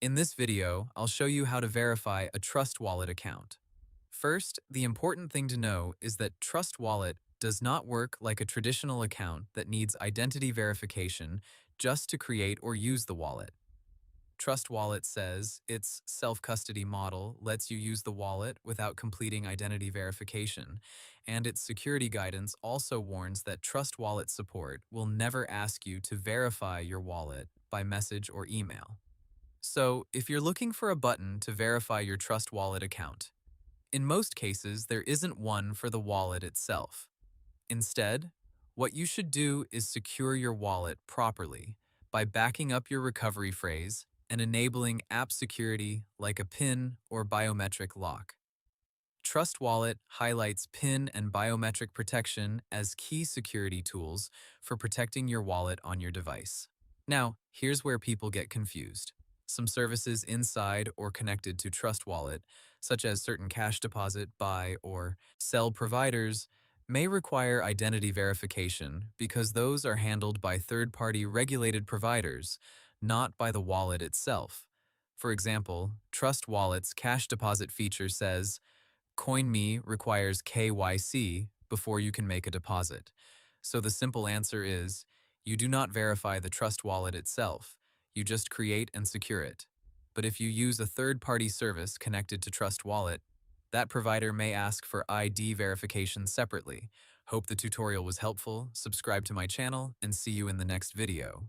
In this video, I'll show you how to verify a Trust Wallet account. First, the important thing to know is that Trust Wallet does not work like a traditional account that needs identity verification just to create or use the wallet. Trust Wallet says its self-custody model lets you use the wallet without completing identity verification, and its security guidance also warns that Trust Wallet support will never ask you to verify your wallet by message or email. So, if you're looking for a button to verify your Trust Wallet account, in most cases there isn't one for the wallet itself. Instead, what you should do is secure your wallet properly by backing up your recovery phrase and enabling app security like a PIN or biometric lock. Trust Wallet highlights PIN and biometric protection as key security tools for protecting your wallet on your device. Now, here's where people get confused. Some services inside or connected to Trust Wallet, such as certain cash deposit, buy, or sell providers, may require identity verification because those are handled by third-party regulated providers, not by the wallet itself. For example, Trust Wallet's cash deposit feature says, CoinMe requires KYC before you can make a deposit. So the simple answer is, you do not verify the Trust Wallet itself, you just create and secure it. But if you use a third-party service connected to Trust Wallet, that provider may ask for ID verification separately. Hope the tutorial was helpful, subscribe to my channel, and see you in the next video.